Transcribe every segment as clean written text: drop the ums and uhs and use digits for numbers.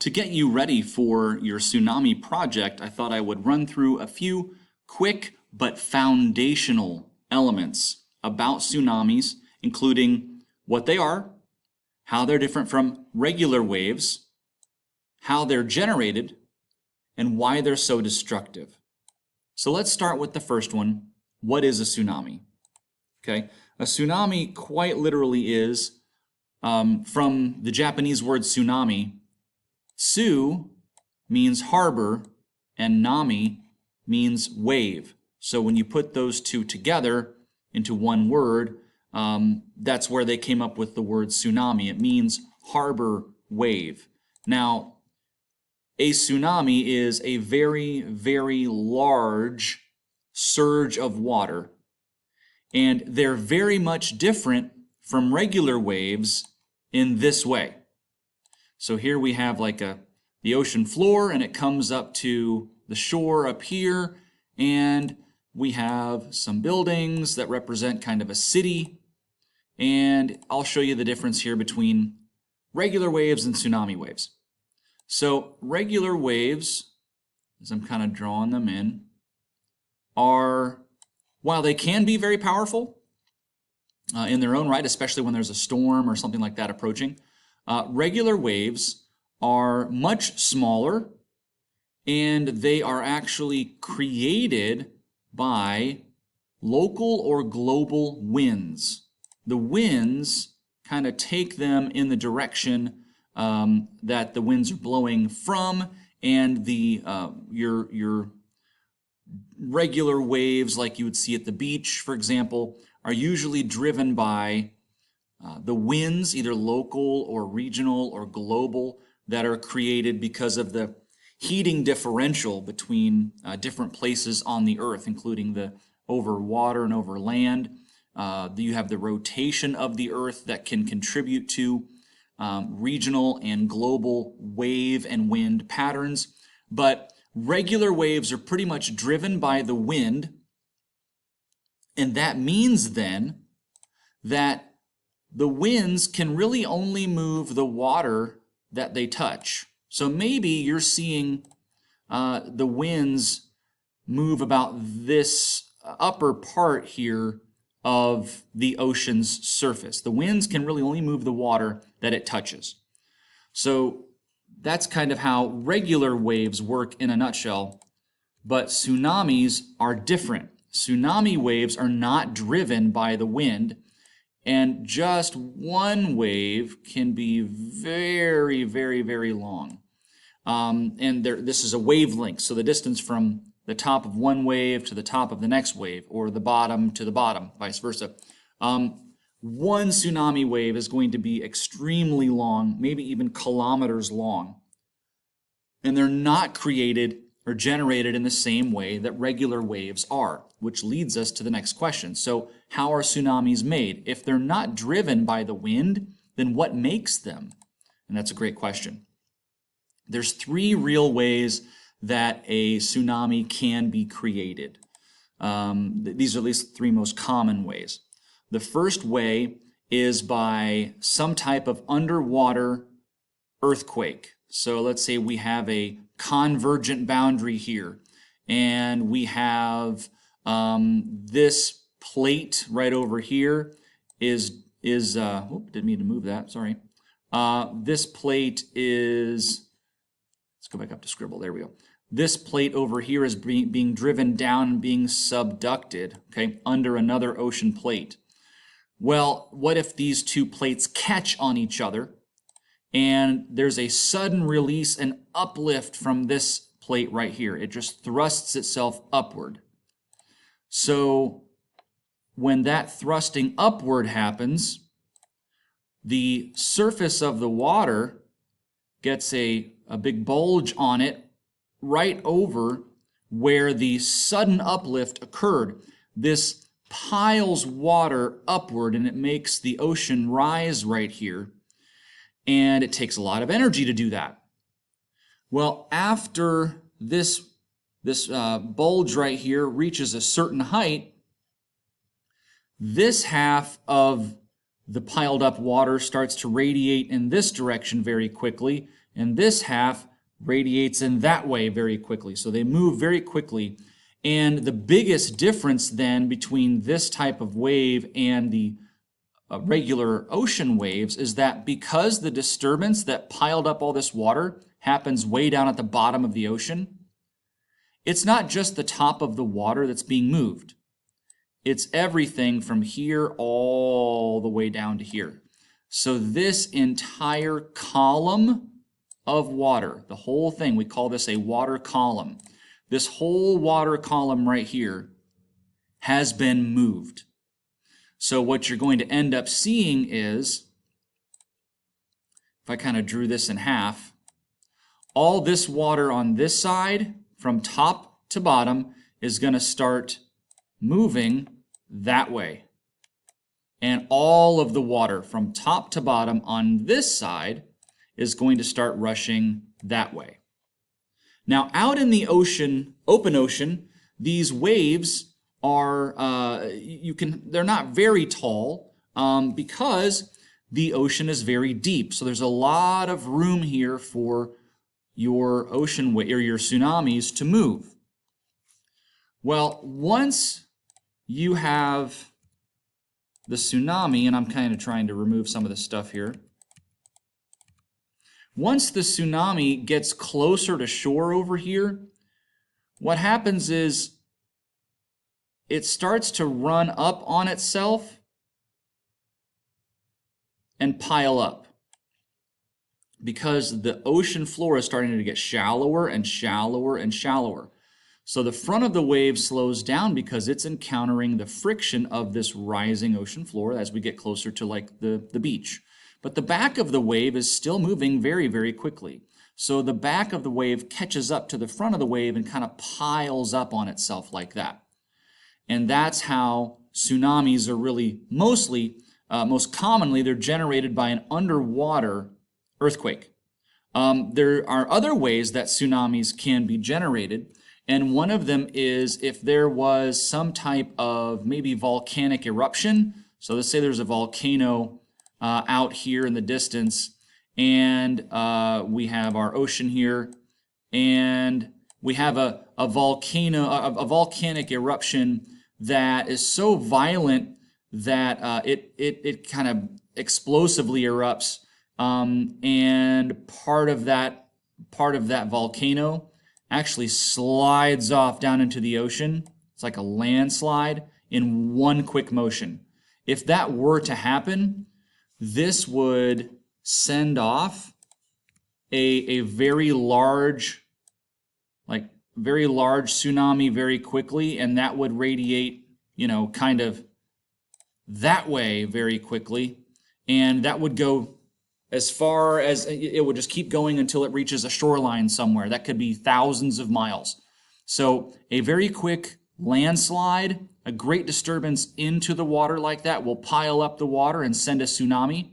To get you ready for your tsunami project, I thought I would run through a few quick but foundational elements about tsunamis, including what they are, how they're different from regular waves, how they're generated, and why they're so destructive. So let's start with the first one. What is a tsunami? Okay, a tsunami quite literally is, from the Japanese word tsunami, tsu means harbor and nami means wave. So when you put those two together into one word, that's where they came up with the word tsunami. It means harbor wave. Now, a tsunami is a very, very large surge of water, and they're very much different from regular waves in this way. So here we have like the ocean floor, and it comes up to the shore up here, and we have some buildings that represent kind of a city, and I'll show you the difference here between regular waves and tsunami waves. So regular waves, as I'm kind of drawing them in, are, while they can be very powerful in their own right, especially when there's a storm or something like that approaching, regular waves are much smaller, and they are actually created by local or global winds. The winds kind of take them in the direction that the winds are blowing from, and the your regular waves, like you would see at the beach, for example, are usually driven by the winds, either local or regional or global, that are created because of the heating differential between different places on the earth, including the over water and over land. You have the rotation of the earth that can contribute to regional and global wave and wind patterns. But regular waves are pretty much driven by the wind, and that means then that the winds can really only move the water that they touch. So maybe you're seeing the winds move about this upper part here of the ocean's surface. The winds can really only move the water that it touches. So that's kind of how regular waves work in a nutshell. But tsunamis are different. Tsunami waves are not driven by the wind, and just one wave can be very, very, very long. This is a wavelength, so the distance from the top of one wave to the top of the next wave, or the bottom to the bottom, vice versa. One tsunami wave is going to be extremely long, maybe even kilometers long. And they're not created or generated in the same way that regular waves are, which leads us to the next question. So how are tsunamis made? If they're not driven by the wind, then what makes them? And that's a great question. There's three real ways that a tsunami can be created. These are at least the three most common ways. The first way is by some type of underwater earthquake. So let's say we have a convergent boundary here, and we have this plate right over here didn't mean to move that, sorry. This plate is, let's go back up to scribble, there we go. This plate over here is being driven down and being subducted, okay, under another ocean plate. Well, what if these two plates catch on each other, and there's a sudden release and uplift from this plate right here? It just thrusts itself upward. So when that thrusting upward happens, the surface of the water gets a big bulge on it right over where the sudden uplift occurred. This piles water upward, and it makes the ocean rise right here. And it takes a lot of energy to do that. Well, after this bulge right here reaches a certain height, this half of the piled up water starts to radiate in this direction very quickly, and this half radiates in that way very quickly. So they move very quickly. And the biggest difference then between this type of wave and the regular ocean waves is that because the disturbance that piled up all this water happens way down at the bottom of the ocean, it's not just the top of the water that's being moved. It's everything from here all the way down to here. So this entire column of water, the whole thing, we call this a water column. This whole water column right here has been moved. So what you're going to end up seeing is, if I kind of drew this in half, all this water on this side from top to bottom is going to start moving that way. And all of the water from top to bottom on this side is going to start rushing that way. Now, out in the ocean, open ocean, these waves are, they're not very tall because the ocean is very deep. So there's a lot of room here for your ocean or your tsunamis to move. Well, once you have the tsunami, and I'm kind of trying to remove some of the stuff here. Once the tsunami gets closer to shore over here, what happens is it starts to run up on itself and pile up because the ocean floor is starting to get shallower and shallower and shallower. So the front of the wave slows down because it's encountering the friction of this rising ocean floor as we get closer to like the beach. But the back of the wave is still moving very, very quickly. So the back of the wave catches up to the front of the wave and kind of piles up on itself like that. And that's how tsunamis are really most commonly, they're generated by an underwater earthquake. There are other ways that tsunamis can be generated. And one of them is if there was some type of maybe volcanic eruption. So let's say there's a volcano out here in the distance, and we have our ocean here, and we have a volcanic eruption that is so violent that it kind of explosively erupts, and part of that volcano actually slides off down into the ocean. It's like a landslide in one quick motion. If that were to happen, this would send off a very large tsunami very quickly, and that would radiate, kind of that way very quickly, and that would go as far as it would just keep going until it reaches a shoreline somewhere. That could be thousands of miles. So a very quick landslide, a great disturbance into the water like that will pile up the water and send a tsunami.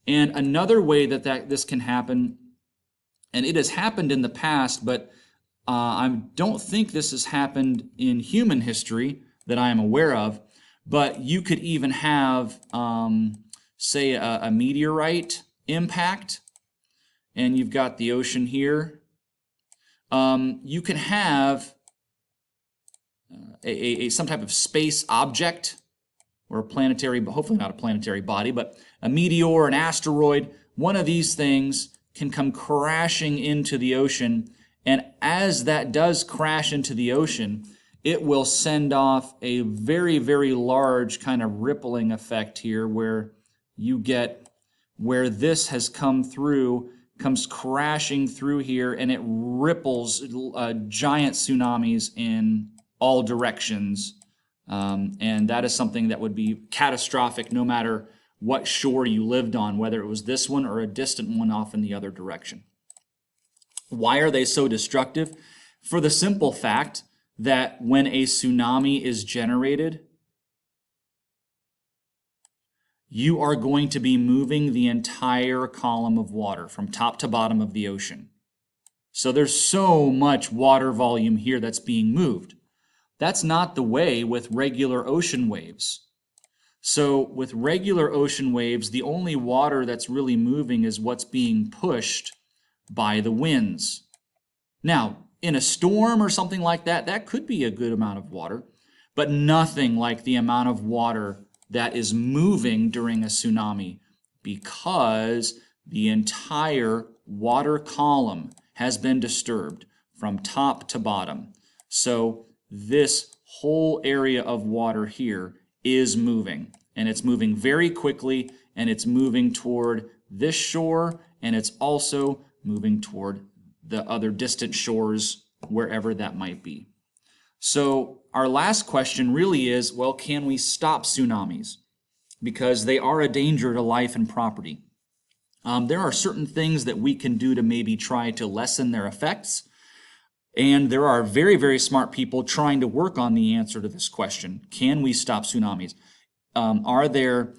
And another way that this can happen, and it has happened in the past, but I don't think this has happened in human history that I am aware of, but you could even have, say, a meteorite impact, and you've got the ocean here. You can have some type of space object or a planetary, but hopefully not a planetary body, but a meteor, an asteroid. One of these things can come crashing into the ocean, and as that does crash into the ocean, it will send off a very, very large kind of rippling effect here where you get where this has comes crashing through here, and it ripples giant tsunamis in all directions. And that is something that would be catastrophic no matter what shore you lived on, whether it was this one or a distant one off in the other direction. Why are they so destructive? For the simple fact that when a tsunami is generated, you are going to be moving the entire column of water from top to bottom of the ocean. So there's so much water volume here that's being moved. That's not the way with regular ocean waves. So with regular ocean waves, the only water that's really moving is what's being pushed by the winds. Now, in a storm or something like that, that could be a good amount of water, but nothing like the amount of water that is moving during a tsunami, because the entire water column has been disturbed from top to bottom. So this whole area of water here is moving, and it's moving very quickly, and it's moving toward this shore, and it's also moving toward the other distant shores, wherever that might be. So our last question really is, well, can we stop tsunamis? Because they are a danger to life and property. There are certain things that we can do to maybe try to lessen their effects. And there are very, very smart people trying to work on the answer to this question. Can we stop tsunamis? Are there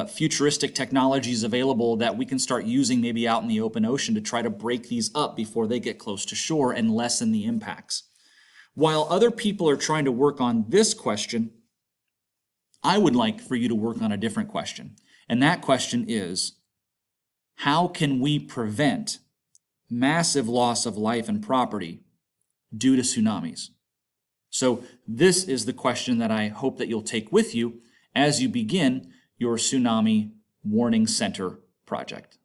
futuristic technologies available that we can start using maybe out in the open ocean to try to break these up before they get close to shore and lessen the impacts? While other people are trying to work on this question, I would like for you to work on a different question. And that question is, how can we prevent massive loss of life and property due to tsunamis? So this is the question that I hope that you'll take with you as you begin your Tsunami Warning Center project.